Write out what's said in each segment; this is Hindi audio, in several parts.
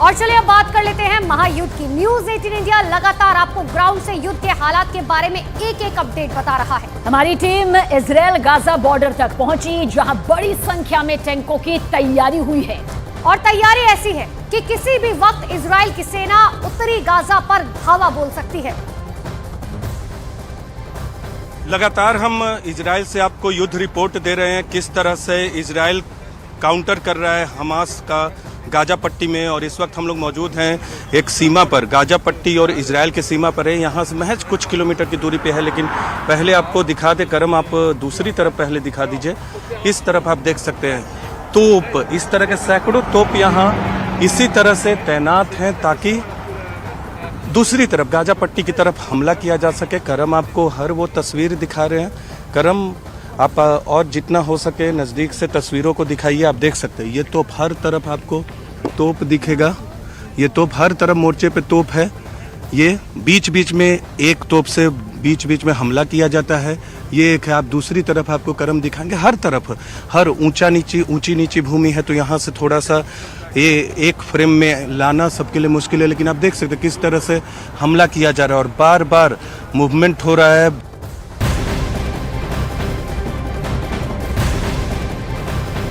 और चलिए अब बात कर लेते हैं महायुद्ध की। न्यूज 18 इंडिया लगातार आपको ग्राउंड से युद्ध के हालात के बारे में एक एक अपडेट बता रहा है। हमारी टीम इजराइल गाजा बॉर्डर तक पहुंची, जहां बड़ी संख्या में टैंकों की तैयारी हुई है। और तैयारी ऐसी है कि किसी भी वक्त इजराइल की सेना उत्तरी गाजा पर धावा बोल सकती है। लगातार हम इजराइल से आपको युद्ध रिपोर्ट दे रहे हैं, किस तरह से इजराइल काउंटर कर रहा है हमास का गाजा पट्टी में। और इस वक्त हम लोग मौजूद हैं एक सीमा पर, गाजा पट्टी और इजराइल की सीमा पर है। यहाँ से महज कुछ किलोमीटर की दूरी पे है, लेकिन पहले आपको दिखा दे करम, आप दूसरी तरफ पहले दिखा दीजिए। इस तरफ आप देख सकते हैं तोप, इस तरह के सैकड़ों तोप यहाँ इसी तरह से तैनात हैं ताकि दूसरी तरफ गाजा पट्टी की तरफ हमला किया जा सके। करम आपको हर वो तस्वीर दिखा रहे हैं। करम आप और जितना हो सके नज़दीक से तस्वीरों को दिखाइए। आप देख सकते हैं ये तोप, हर तरफ आपको तोप दिखेगा। ये तोप हर तरफ मोर्चे पे तोप है। ये बीच बीच में एक तोप से बीच बीच में हमला किया जाता है। ये एक है, आप दूसरी तरफ आपको करम दिखाएंगे। हर तरफ, हर ऊंची नीची भूमि है, तो यहाँ से थोड़ा सा ये एक फ्रेम में लाना सबके लिए मुश्किल है। लेकिन आप देख सकते हैं किस तरह से हमला किया जा रहा है और बार बार मूवमेंट हो रहा है।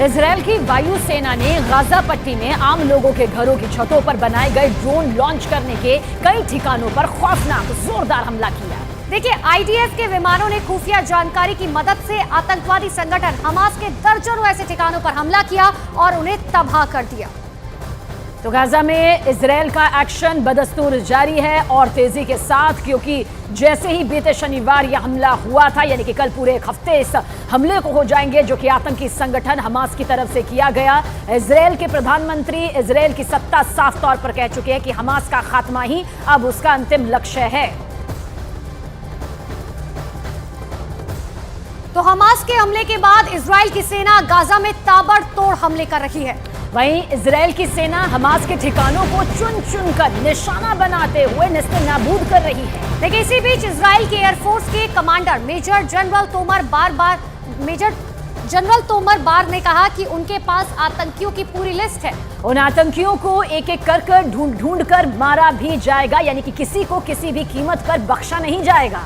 इजराइल की वायुसेना ने गाजा पट्टी में आम लोगों के घरों की छतों पर बनाए गए ड्रोन लॉन्च करने के कई ठिकानों पर खौफनाक जोरदार हमला किया। देखिए, आईडीएफ के विमानों ने खुफिया जानकारी की मदद से आतंकवादी संगठन हमास के दर्जनों ऐसे ठिकानों पर हमला किया और उन्हें तबाह कर दिया। तो गाजा में इजराइल का एक्शन बदस्तूर जारी है और तेजी के साथ, क्योंकि जैसे ही बीते शनिवार यह हमला हुआ था, यानी कि कल पूरे एक हफ्ते इस हमले को हो जाएंगे जो कि आतंकी संगठन हमास की तरफ से किया गया। इजराइल के प्रधानमंत्री इजराइल की सत्ता साफ तौर पर कह चुके हैं कि हमास का खात्मा ही अब उसका अंतिम लक्ष्य है। तो हमास के हमले के बाद इजराइल की सेना गाजा में ताबड़तोड़ हमले कर रही है। वहीं इजराइल की सेना हमास के ठिकानों को चुन चुन कर निशाना बनाते हुए नेस्तनाबूद कर रही है। लेकिन इसी बीच इजराइल के एयरफोर्स के कमांडर मेजर जनरल तोमर बार ने कहा कि उनके पास आतंकियों की पूरी लिस्ट है। उन आतंकियों को एक एक कर ढूंढ कर मारा भी जाएगा, यानी कि किसी को किसी भी कीमत पर बख्शा नहीं जाएगा।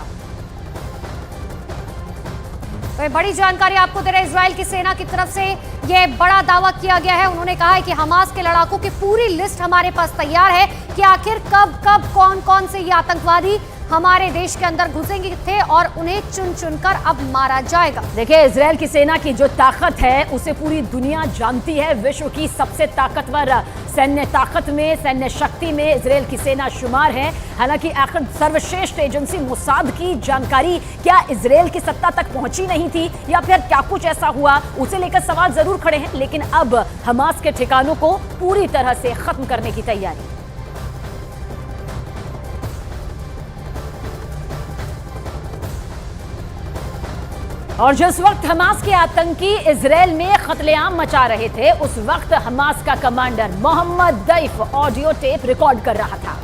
बड़ी जानकारी आपको दे रहे हैं, इजराइल की सेना की तरफ से यह बड़ा दावा किया गया है। उन्होंने कहा है कि हमास के लड़ाकों की पूरी लिस्ट हमारे पास तैयार है कि आखिर कब कौन से ये आतंकवादी हमारे देश के अंदर घुसेंगे थे और उन्हें चुन चुन कर अब मारा जाएगा। देखिए, इजराइल की सेना की जो ताकत है उसे पूरी दुनिया जानती है। विश्व की सबसे ताकतवर सैन्य ताकत में, सैन्य शक्ति में इजराइल की सेना शुमार है। हालांकि आखिर सर्वश्रेष्ठ एजेंसी मोसाद की जानकारी क्या इजराइल की सत्ता तक पहुंची नहीं थी या फिर क्या कुछ ऐसा हुआ, उसे लेकर सवाल जरूर खड़े हैं। लेकिन अब हमास के ठिकानों को पूरी तरह से खत्म करने की तैयारी। और जिस वक्त हमास के आतंकी इजराइल में कत्लेआम मचा रहे थे, उस वक्त हमास का commander Mohammed Deif audio tape record कर रहा था।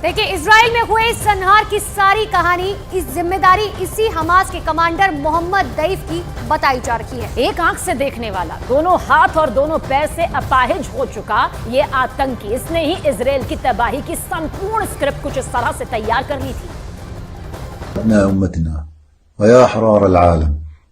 देखिए, इजराइल में हुए इस संहार की सारी कहानी, इस जिम्मेदारी इसी हमास के कमांडर मोहम्मद दैफ की बताई जा रही है। एक आंख से देखने वाला, दोनों हाथ और दोनों पैर से अपाहिज हो चुका ये आतंकी, इसने ही इजराइल की तबाही की संपूर्ण स्क्रिप्ट कुछ इस तरह से तैयार कर ली थी।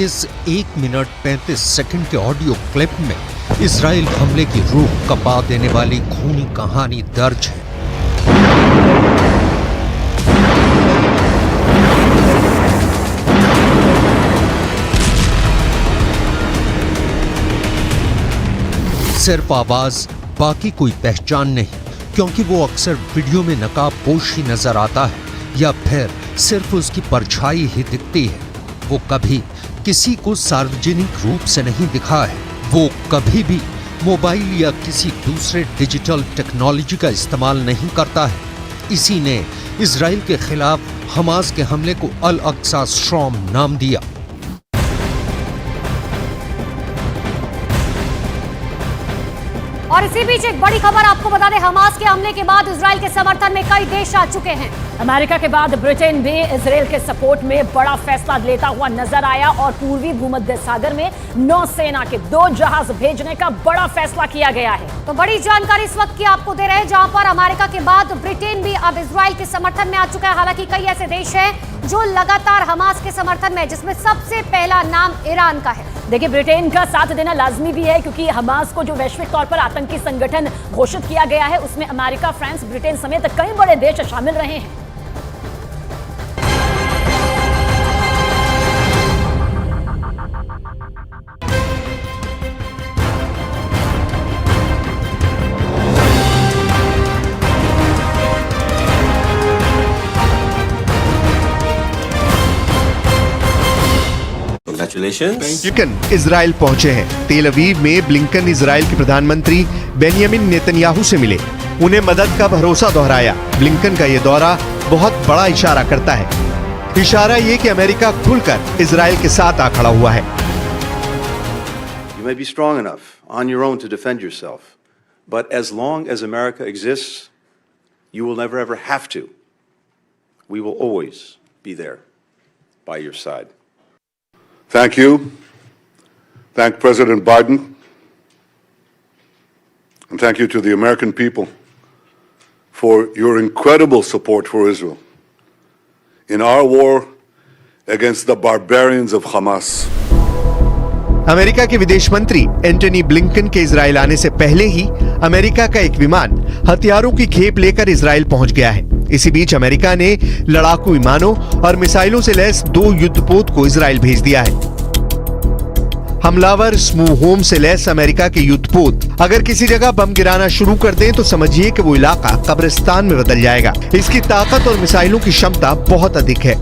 इस 1 मिनट 35 सेकंड के ऑडियो क्लिप में इजराइल हमले की रूह कपा देने वाली खूनी कहानी दर्ज है। सिर्फ आवाज, बाकी कोई पहचान नहीं, क्योंकि वो अक्सर वीडियो में नकाबपोश ही नजर आता है या फिर सिर्फ उसकी परछाई ही दिखती है। वो कभी किसी को सार्वजनिक रूप से नहीं दिखा है। वो कभी भी मोबाइल या किसी दूसरे डिजिटल टेक्नोलॉजी का इस्तेमाल नहीं करता है। इसी ने इजराइल के खिलाफ हमास के हमले को अल अक्सा स्ट्रॉम नाम दिया। और इसी बीच एक बड़ी खबर आपको बता दें, हमास के हमले के बाद इजराइल के समर्थन में कई देश आ चुके हैं। अमेरिका के बाद ब्रिटेन भी इजराइल के सपोर्ट में बड़ा फैसला लेता हुआ नजर आया और पूर्वी भूमध्य सागर में नौसेना के 2 जहाज भेजने का बड़ा फैसला किया गया है। तो बड़ी जानकारी इस वक्त की आपको दे रहे हैं, जहां पर अमेरिका के बाद ब्रिटेन भी अब इजराइल के समर्थन में आ चुका है। हालांकि कई ऐसे देश हैं जो लगातार हमास के समर्थन में, जिसमें सबसे पहला नाम ईरान का है। देखिए, ब्रिटेन का साथ देना लाजमी भी है क्योंकि हमास को जो वैश्विक तौर पर आतंकी संगठन घोषित किया गया है उसमें अमेरिका, फ्रांस, ब्रिटेन समेत कई बड़े देश शामिल रहे हैं। ब्लिंकन इजराइल पहुंचे हैं। तेल अवीव में ब्लिंकन इजराइल के प्रधानमंत्री बेंयामिन नेतन्याहू से मिले, उन्हें मदद का भरोसा दोहराया। ब्लिंकन का यह दौरा बहुत बड़ा इशारा करता है। इशारा ये कि अमेरिका खुलकर इजराइल के साथ आ खड़ा हुआ है। You may be strong enough on your own to defend yourself, but as long as America exists, you will never ever have to. We will always be there by your side. Thank you. Thank President Biden. And thank you to the American people for your incredible support for Israel in our war against the barbarians of Hamas. America के विदेश मंत्री एंटनी ब्लिंकन के इजराइल आने से पहले ही अमेरिका का एक विमान हथियारों की खेप लेकर इजराइल पहुंच गया है। इसी बीच अमेरिका ने लड़ाकू विमानों और मिसाइलों से लैस 2 युद्धपोत को इजराइल भेज दिया है। हमलावर स्मूह होम से लैस अमेरिका के युद्धपोत अगर किसी जगह बम गिराना शुरू कर दें तो समझिए कि वो इलाका कब्रिस्तान में बदल जाएगा। इसकी ताकत और मिसाइलों की क्षमता बहुत अधिक है।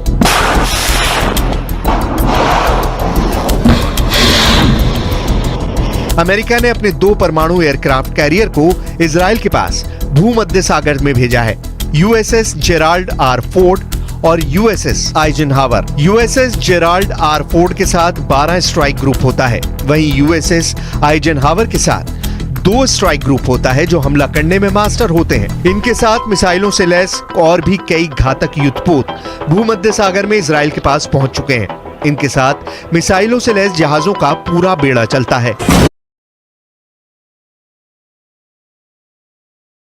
अमेरिका ने अपने 2 परमाणु एयरक्राफ्ट कैरियर को इजराइल के पास भूमध्य सागर में भेजा है। यूएसएस जेराल्ड आर फोर्ड और USS Eisenhower. USS Gerald R Ford के साथ 12 स्ट्राइक ग्रुप होता है, वहीं यूएसएस आइजनहावर के साथ 2 स्ट्राइक ग्रुप होता है जो हमला करने में मास्टर होते हैं। इनके साथ मिसाइलों से लैस और भी कई घातक युद्धपोत भूमध्य सागर में इजराइल के पास पहुंच चुके हैं। इनके साथ मिसाइलों से लैस जहाजों का पूरा बेड़ा चलता है।